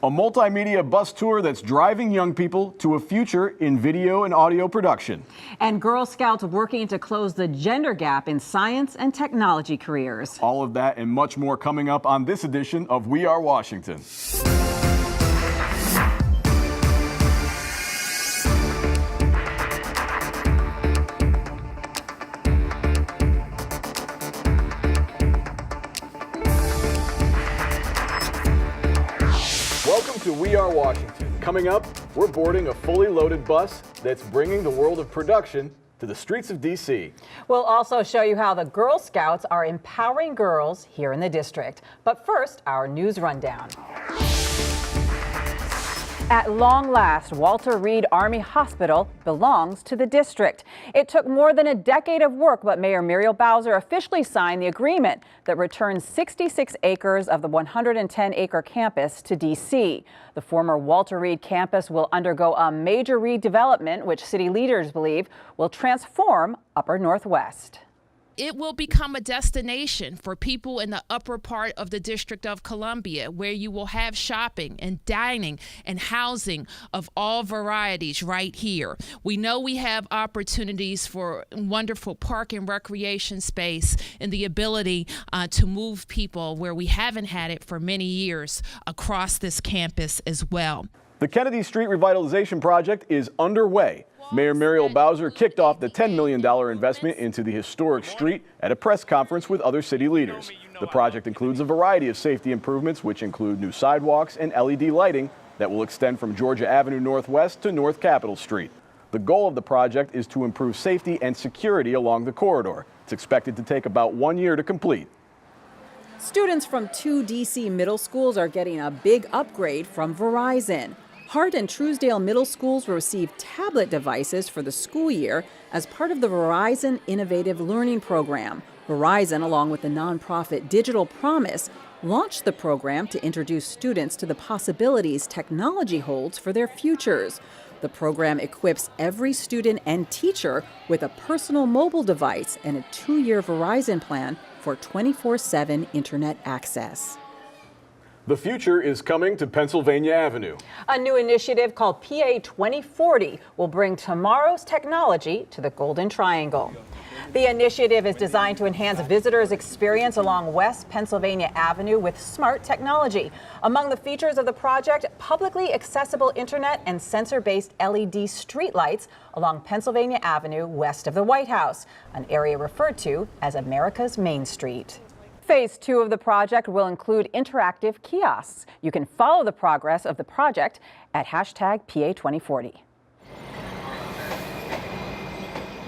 A multimedia bus tour that's driving young people to a future in video and audio production. And Girl Scouts working to close the gender gap in science and technology careers. All of that and much more coming up on this edition of We Are Washington. Welcome to We Are Washington. Coming up, we're boarding a fully loaded bus that's bringing the world of production to the streets of D.C. We'll also show you how the Girl Scouts are empowering girls here in the district. But first, our news rundown. At long last, Walter Reed Army Hospital belongs to the district. It took more than a decade of work, but Mayor Muriel Bowser officially signed the agreement that returns 66 acres of the 110-acre campus to D.C. The former Walter Reed campus will undergo a major redevelopment, which city leaders believe will transform Upper Northwest. It will become a destination for people in the upper part of the District of Columbia, where you will have shopping and dining and housing of all varieties right here. We know we have opportunities for wonderful park and recreation space and the ability to move people where we haven't had it for many years across this campus as well. The Kennedy Street Revitalization Project is underway. Mayor Muriel Bowser kicked off the $10 million investment into the historic street at a press conference with other city leaders. The project includes a variety of safety improvements, which include new sidewalks and LED lighting that will extend from Georgia Avenue Northwest to North Capitol Street. The goal of the project is to improve safety and security along the corridor. It's expected to take about 1 year to complete. Students from 2 D.C. middle schools are getting a big upgrade from Verizon. Hart and Truesdale middle schools will receive tablet devices for the school year as part of the Verizon Innovative Learning Program. Verizon, along with the nonprofit Digital Promise, launched the program to introduce students to the possibilities technology holds for their futures. The program equips every student and teacher with a personal mobile device and a 2-year Verizon plan for 24/7 internet access. The future is coming to Pennsylvania Avenue. A new initiative called PA 2040 will bring tomorrow's technology to the Golden Triangle. The initiative is designed to enhance visitors' experience along West Pennsylvania Avenue with smart technology. Among the features of the project, publicly accessible internet and sensor-based LED streetlights along Pennsylvania Avenue west of the White House, an area referred to as America's Main Street. Phase 2 of the project will include interactive kiosks. You can follow the progress of the project at hashtag PA 2040.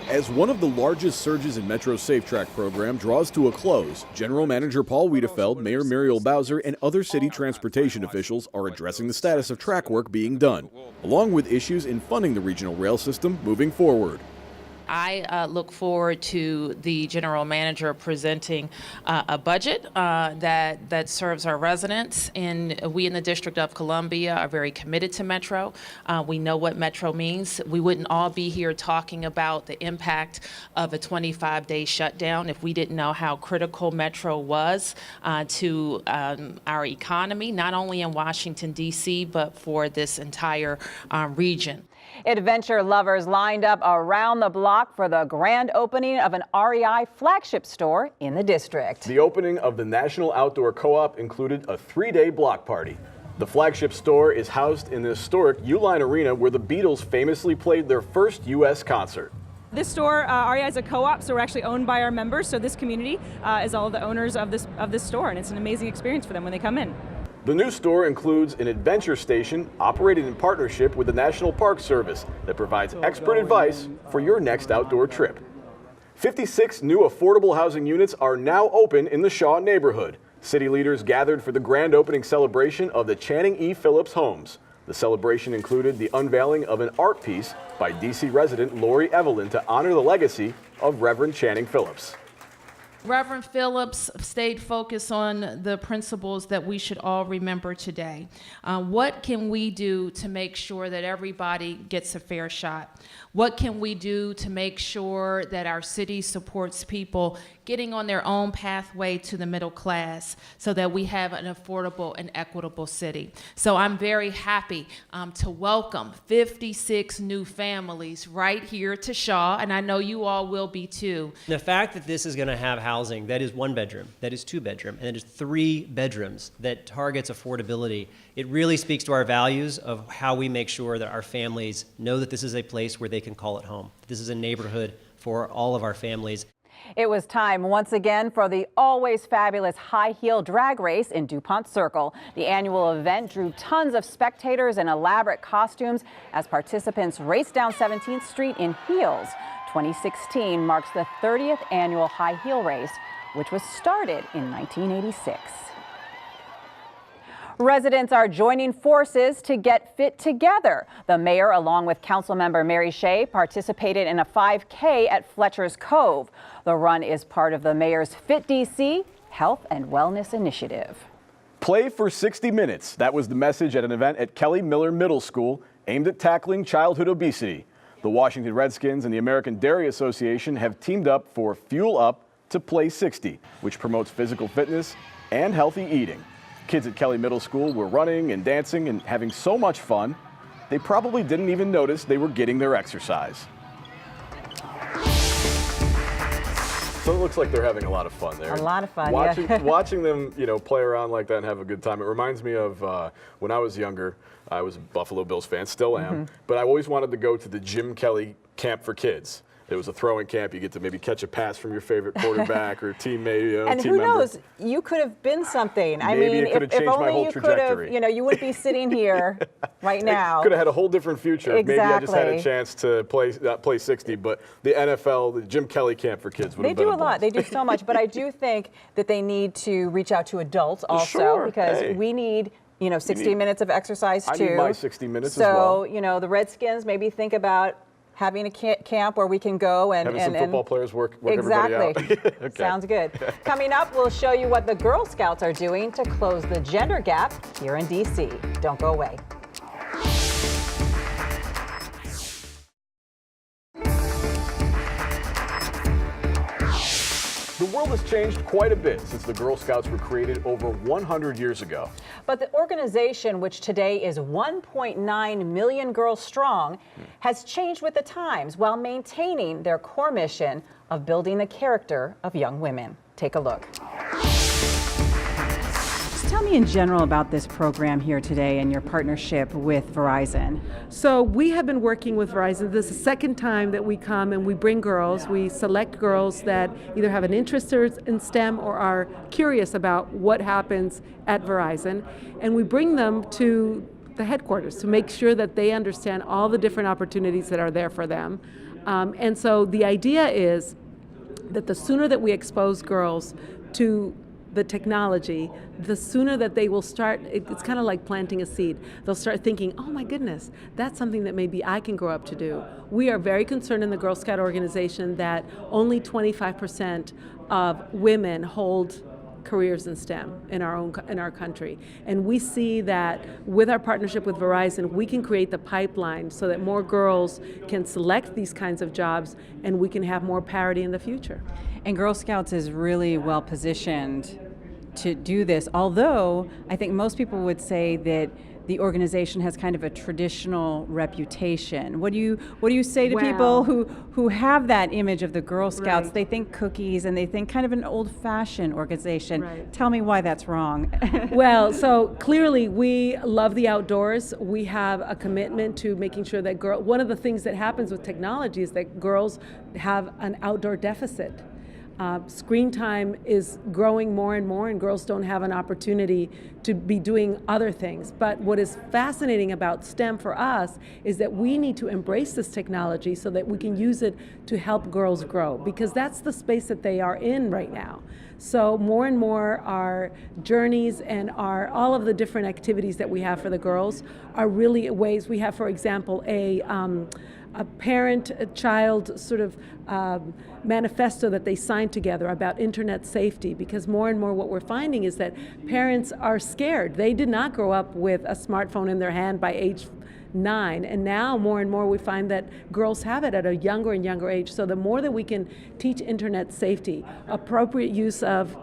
As one of the largest surges in Metro's Safe Track program draws to a close, General Manager Paul Wiedefeld, Mayor Muriel Bowser, and other city transportation officials are addressing the status of track work being done, along with issues in funding the regional rail system moving forward. I look forward to the general manager presenting a budget that serves our residents. And we in the District of Columbia are very committed to Metro. We know what Metro means. We wouldn't all be here talking about the impact of a 25-day shutdown if we didn't know how critical Metro was to our economy, not only in Washington, D.C., but for this entire region. Adventure lovers lined up around the block for the grand opening of an REI flagship store in the district. The opening of the National Outdoor Co-op included a 3-day block party. The flagship store is housed in the historic Uline Arena where the Beatles famously played their first U.S. concert. This store, REI is a co-op, so we're actually owned by our members. So this community is all the owners of this store, and it's an amazing experience for them when they come in. The new store includes an adventure station operated in partnership with the National Park Service that provides expert advice for your next outdoor trip. 56 new affordable housing units are now open in the Shaw neighborhood. City leaders gathered for the grand opening celebration of the Channing E. Phillips homes. The celebration included the unveiling of an art piece by D.C. resident Lori Evelyn to honor the legacy of Reverend Channing Phillips. Reverend Phillips stayed focused on the principles that we should all remember today. What can we do to make sure that everybody gets a fair shot? What can we do to make sure that our city supports people getting on their own pathway to the middle class so that we have an affordable and equitable city. So I'm very happy to welcome 56 new families right here to Shaw, and I know you all will be too. The fact that this is going to have housing that is 1 bedroom, that is 2 bedroom, and that is 3 bedrooms, that targets affordability, it really speaks to our values of how we make sure that our families know that this is a place where they can call it home. This is a neighborhood for all of our families. It was time once again for the always fabulous high heel drag race in DuPont Circle. The annual event drew tons of spectators in elaborate costumes as participants raced down 17th Street in heels. 2016 marks the 30th annual high heel race, which was started in 1986. Residents are joining forces to get fit together. The mayor, along with Councilmember Mary Shea, participated in a 5K at Fletcher's Cove. The run is part of the mayor's Fit DC Health and Wellness Initiative. Play for 60 minutes. That was the message at an event at Kelly Miller Middle School aimed at tackling childhood obesity. The Washington Redskins and the American Dairy Association have teamed up for Fuel Up to Play 60, which promotes physical fitness and healthy eating. Kids at Kelly Middle School were running and dancing and having so much fun, they probably didn't even notice they were getting their exercise. So it looks like they're having a lot of fun there. A lot of fun, Watching them, play around like that and have a good time. It reminds me of when I was younger. I was a Buffalo Bills fan, still am, but I always wanted to go to the Jim Kelly Camp for Kids. It was a throwing camp. You get to maybe catch a pass from your favorite quarterback or teammate. And who knows, you could have been something. Maybe I mean, it could have if changed my only whole you could trajectory. have, you wouldn't be sitting here right now. Could have had a whole different future. Exactly. Maybe I just had a chance to play 60, but the NFL, the Jim Kelly Camp for Kids would have been They do a lot. They do so much, but I do think that they need to reach out to adults also because we need 60 minutes of exercise too. I need my 60 minutes as well. So, the Redskins maybe think about having a camp where we can go and having some football players work exactly. everybody out. Okay. Sounds good. Coming up, we'll show you what the Girl Scouts are doing to close the gender gap here in DC. Don't go away. The world has changed quite a bit since the Girl Scouts were created over 100 years ago. But the organization, which today is 1.9 million girls strong, has changed with the times while maintaining their core mission of building the character of young women. Take a look. Tell me in general about this program here today and your partnership with Verizon. So we have been working with Verizon. This is the second time that we come and we bring girls. We select girls that either have an interest in STEM or are curious about what happens at Verizon. And we bring them to the headquarters to make sure that they understand all the different opportunities that are there for them. And so the idea is that the sooner that we expose girls to the technology, the sooner that they will start, it's kind of like planting a seed. They'll start thinking, oh my goodness, that's something that maybe I can grow up to do. We are very concerned in the Girl Scout organization that only 25% of women hold careers in STEM in our country. And we see that with our partnership with Verizon, we can create the pipeline so that more girls can select these kinds of jobs and we can have more parity in the future. And Girl Scouts is really well positioned to do this, although I think most people would say that the organization has kind of a traditional reputation. What do you say to people who have that image of the Girl Scouts? Right. They think cookies and they think kind of an old-fashioned organization. Right. Tell me why that's wrong. Well, so clearly we love the outdoors. We have a commitment to making sure that one of the things that happens with technology is that girls have an outdoor deficit. Screen time is growing more and more, and girls don't have an opportunity to be doing other things. But what is fascinating about STEM for us is that we need to embrace this technology so that we can use it to help girls grow, because that's the space that they are in right now. So more and more our journeys and all of the different activities that we have for the girls are really ways. We have, for example, a parent-child sort of manifesto that they signed together about internet safety, because more and more what we're finding is that parents are scared. They did not grow up with a smartphone in their hand by age 9, and now more and more we find that girls have it at a younger and younger age. So the more that we can teach internet safety, appropriate use of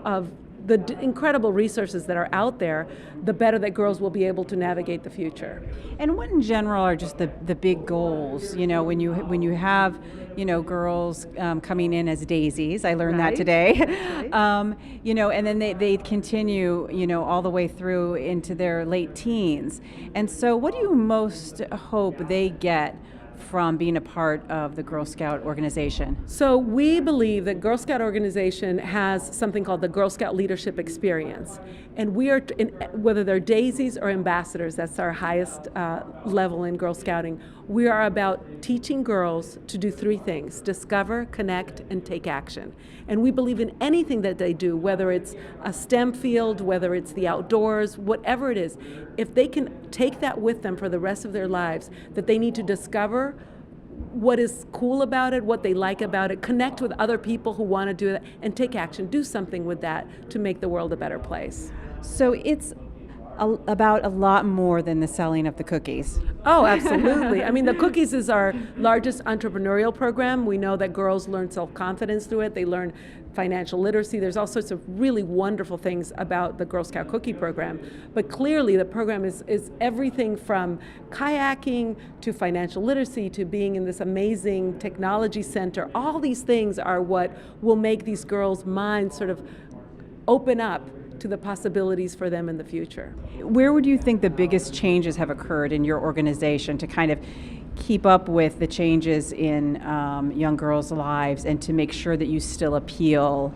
the incredible resources that are out there, the better that girls will be able to navigate the future. And what in general are just the big goals? You know, when you have, you know, girls coming in as daisies, I learned that today. Right. You know, and then they continue, you know, all the way through into their late teens. And so what do you most hope they get from being a part of the Girl Scout organization? So we believe that Girl Scout organization has something called the Girl Scout Leadership Experience. And we are, whether they're daisies or ambassadors, that's our highest level in Girl Scouting, we are about teaching girls to do 3 things: discover, connect, and take action. And we believe in anything that they do, whether it's a STEM field, whether it's the outdoors, whatever it is, if they can take that with them for the rest of their lives, that they need to discover what is cool about it, what they like about it, connect with other people who want to do that, and take action, do something with that to make the world a better place. So it's about a lot more than the selling of the cookies. Oh, absolutely. I mean, the cookies is our largest entrepreneurial program. We know that girls learn self-confidence through it. They learn financial literacy. There's all sorts of really wonderful things about the Girl Scout Cookie program. But clearly the program is everything from kayaking to financial literacy to being in this amazing technology center. All these things are what will make these girls' minds sort of open up to the possibilities for them in the future. Where would you think the biggest changes have occurred in your organization to kind of keep up with the changes in young girls' lives and to make sure that you still appeal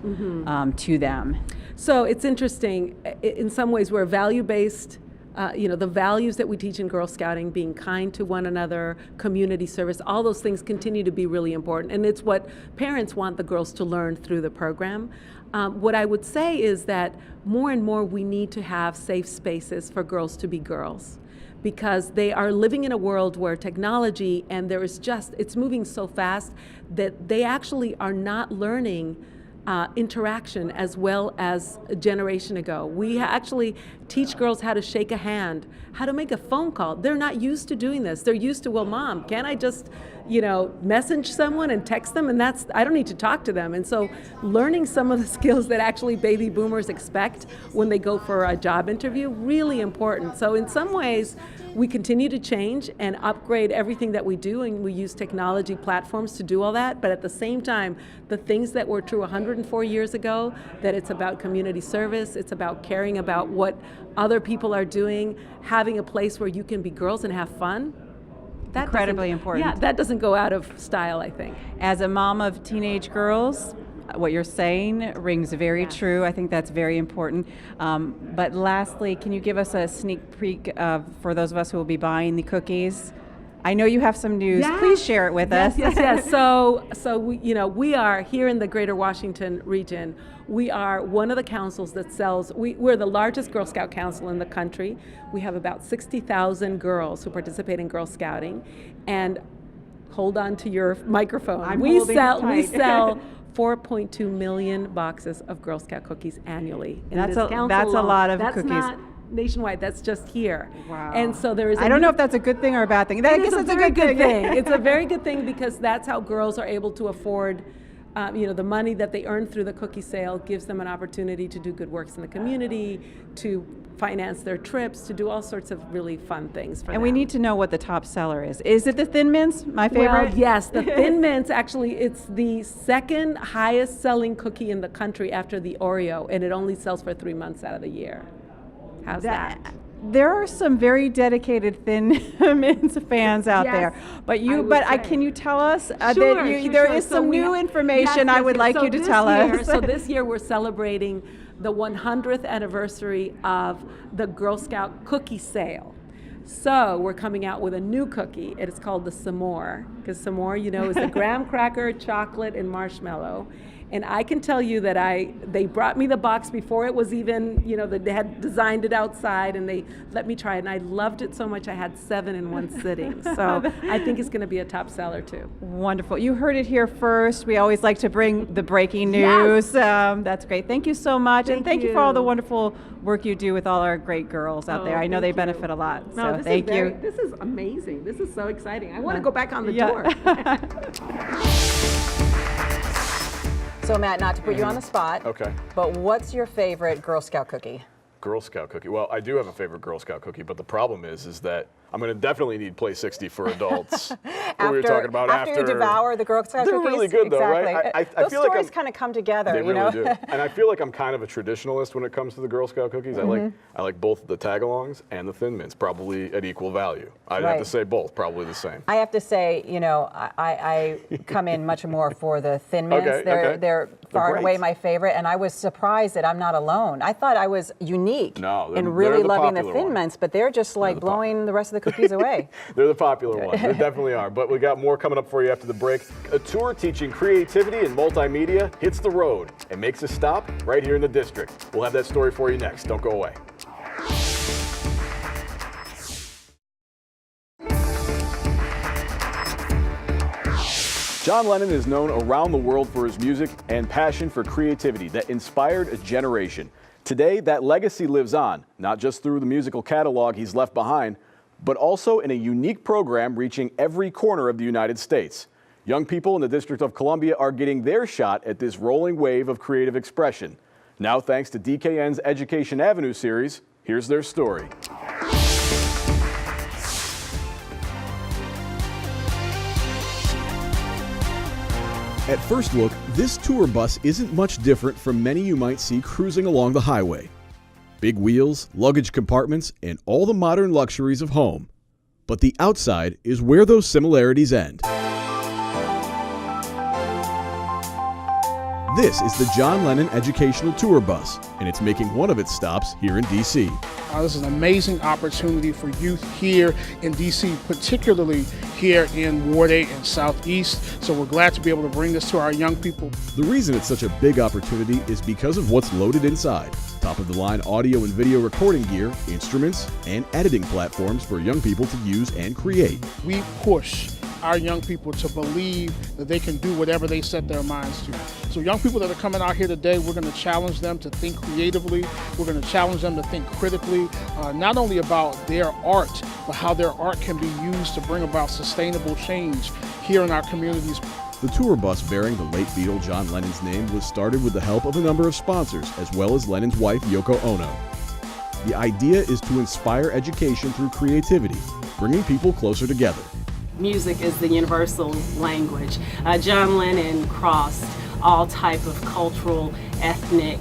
to them? So it's interesting. In some ways, we're value-based. The values that we teach in Girl Scouting, being kind to one another, community service, all those things continue to be really important. And it's what parents want the girls to learn through the program. What I would say is that more and more we need to have safe spaces for girls to be girls, because they are living in a world where technology and it's moving so fast that they actually are not learning interaction as well as a generation ago. We actually teach girls how to shake a hand, how to make a phone call. They're not used to doing this. They're used to, well, Mom, can't I just, message someone and text them, and I don't need to talk to them. And so learning some of the skills that actually baby boomers expect when they go for a job interview, really important. So in some ways, we continue to change and upgrade everything that we do, and we use technology platforms to do all that. But at the same time, the things that were true 104 years ago, that it's about community service, it's about caring about what other people are doing, having a place where you can be girls and have fun. That incredibly important. Yeah, that doesn't go out of style, I think. As a mom of teenage girls, what you're saying rings very true. I think that's very important. But lastly, can you give us a sneak peek for those of us who will be buying the cookies? I know you have some news. Yeah. Please share it with us. Yes. So we are here in the Greater Washington region. We are one of the councils that sells. We're the largest Girl Scout council in the country. We have about 60,000 girls who participate in Girl Scouting, and hold on to your microphone. We sell 4.2 million boxes of Girl Scout cookies annually. That's a lot of cookies. That's not nationwide, that's just here. Wow. And so there is I don't know if that's a good thing or a bad thing. I guess it's a good thing. It's a very good thing, because that's how girls are able to afford the money that they earn through the cookie sale gives them an opportunity to do good works in the community, to finance their trips, to do all sorts of really fun things for them. And we need to know what the top seller is. Is it the Thin Mints, my favorite? Well, yes, the Thin Mints, actually, it's the second highest selling cookie in the country after the Oreo, and it only sells for 3 months out of the year. How's that? There are some very dedicated Thin Mints fans out there. But can you tell us that there is some new information I would like you to tell us? So this year we're celebrating the 100th anniversary of the Girl Scout cookie sale. So we're coming out with a new cookie. It is called the S'more, because S'more, is the graham cracker, chocolate, and marshmallow. And I can tell you that they brought me the box before it was even, they had designed it outside, and they let me try it, and I loved it so much I had 7 in one sitting. So I think it's going to be a top seller too. Wonderful. You heard it here first. We always like to bring the breaking news. Yes. That's great. Thank you so much. And thank you for all the wonderful work you do with all our great girls out there. I know they benefit a lot. No, So thank you. This is amazing. This is so exciting. I want to go back on the tour. So Matt, not to put you on the spot, Okay. but what's your favorite Girl Scout cookie? Girl Scout cookie. Well, I do have a favorite Girl Scout cookie, but the problem is that I'm going to definitely need Play 60 for adults. What we were talking about after you devour the Girl Scout They're cookies. really good, though, exactly. right? I Those feel like stories kind of come together, They you know? really do. And I feel like I'm kind of a traditionalist when it comes to the Girl Scout cookies. I like both the Tagalongs and the Thin Mints, probably at equal value. I'd have to say both, probably the same. I have to say, I come in much more for the Thin Mints. Okay, They're far and great. away my favorite, and I was surprised that I'm not alone. I thought I was unique No, in they're really the loving the popular Thin one. Mints, but they're just like blowing the rest of the cookies away. They're the popular ones. They definitely are. But we got more coming up for you after the break. A tour teaching creativity and multimedia hits the road and makes a stop right here in the district. We'll have that story for you next. Don't go away. John Lennon is known around the world for his music and passion for creativity that inspired a generation. Today, that legacy lives on, not just through the musical catalog he's left behind, but also in a unique program reaching every corner of the United States. Young people in the District of Columbia are getting their shot at this rolling wave of creative expression. Now, thanks to DKN's Education Avenue series, here's their story. At first look, this tour bus isn't much different from many you might see cruising along the highway. Big wheels, luggage compartments, and all the modern luxuries of home. But the outside is where those similarities end. This is the John Lennon Educational Tour Bus, and it's making one of its stops here in D.C. This is an amazing opportunity for youth here in D.C., particularly here in Ward 8 and Southeast. So we're glad to be able to bring this to our young people. The reason it's such a big opportunity is because of what's loaded inside. Top-of-the-line audio and video recording gear, instruments, and editing platforms for young people to use and create. We push our young people to believe that they can do whatever they set their minds to. So young people that are coming out here today, we're going to challenge them to think creatively. We're going to challenge them to think critically, not only about their art, but how their art can be used to bring about sustainable change here in our communities. The tour bus bearing the late Beatle John Lennon's name was started with the help of a number of sponsors, as well as Lennon's wife, Yoko Ono. The idea is to inspire education through creativity, bringing people closer together. Music is the universal language. John Lennon crossed all type of cultural, ethnic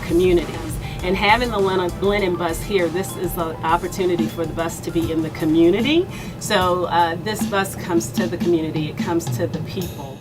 communities. And having the Lennon bus here, this is an opportunity for the bus to be in the community. So this bus comes to the community, it comes to the people.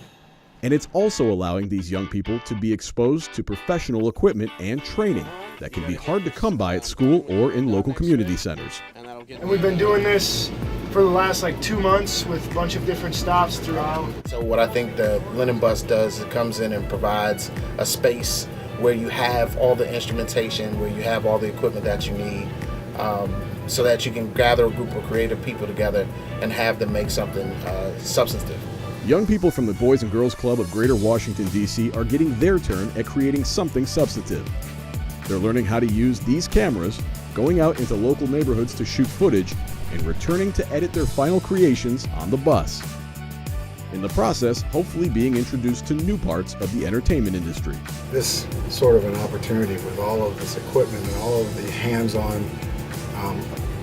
And it's also allowing these young people to be exposed to professional equipment and training that can be hard to come by at school or in local community centers. And we've been doing this for the last 2 months with a bunch of different stops throughout. So what I think the Lennon bus does, it comes in and provides a space where you have all the instrumentation, where you have all the equipment that you need, so that you can gather a group of creative people together and have them make something substantive. Young people from the Boys and Girls Club of Greater Washington, D.C. are getting their turn at creating something substantive. They're learning how to use these cameras, going out into local neighborhoods to shoot footage, and returning to edit their final creations on the bus. In the process, hopefully being introduced to new parts of the entertainment industry. This sort of an opportunity with all of this equipment and all of the hands-on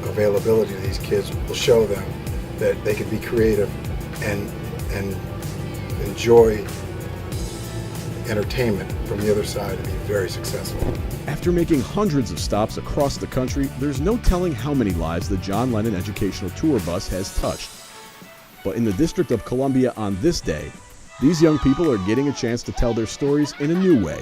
availability to these kids will show them that they can be creative and enjoy entertainment from the other side and be very successful. After making hundreds of stops across the country, there's no telling how many lives the John Lennon Educational Tour Bus has touched. But in the District of Columbia on this day, these young people are getting a chance to tell their stories in a new way.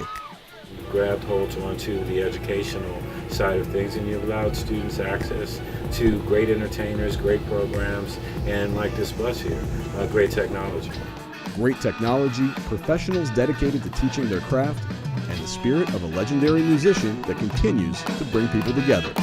You've grabbed hold onto the educational side of things, and you've allowed students access to great entertainers, great programs, and like this bus here, great technology. great technology, professionals dedicated to teaching their craft, and the spirit of a legendary musician that continues to bring people together.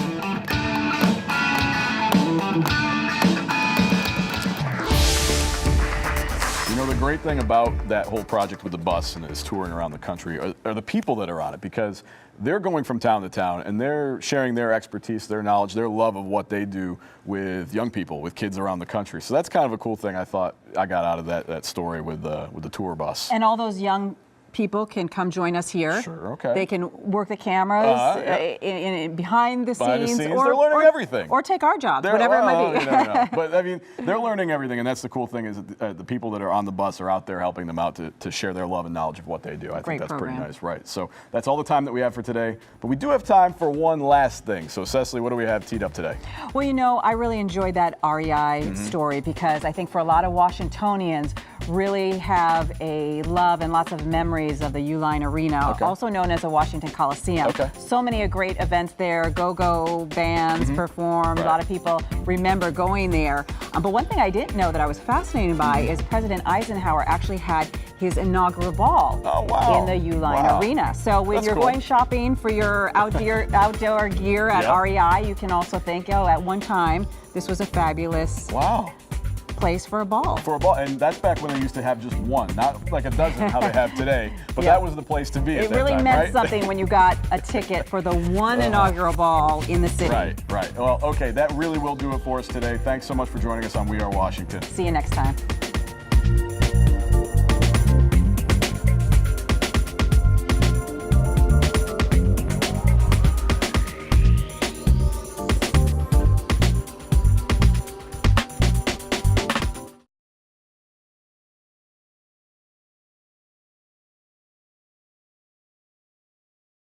You know, the great thing about that whole project with the bus and its touring around the country are the people that are on it, because they're going from town to town and they're sharing their expertise, their knowledge, their love of what they do with young people, with kids around the country. So that's kind of a cool thing I thought I got out of that story with the tour bus. And all those young people can come join us here. Sure, okay. They can work the cameras in behind the scenes. They're learning everything. Or take our jobs, whatever it might be. No. But I mean, they're learning everything, and that's the cool thing is that the people that are on the bus are out there helping them out to share their love and knowledge of what they do. I think that's pretty nice, right? So that's all the time that we have for today, but we do have time for one last thing. So Cecily, what do we have teed up today? Well, you know, I really enjoyed that REI story because I think for a lot of Washingtonians, really have a love and lots of memories of the Uline Arena, also known as the Washington Coliseum. So many great events there, go-go bands performed, a lot of people remember going there. But one thing I didn't know that I was fascinated by is President Eisenhower actually had his inaugural ball in the Uline Arena. So when you're going shopping for your outdoor gear at REI, you can also think, oh, at one time, this was a fabulous place for a ball. And that's back when they used to have just one, not like a dozen how they have today, but that was the place to be at that time, It really meant something when you got a ticket for the one inaugural ball in the city. Right. Well, okay, that really will do it for us today. Thanks so much for joining us on We Are Washington. See you next time.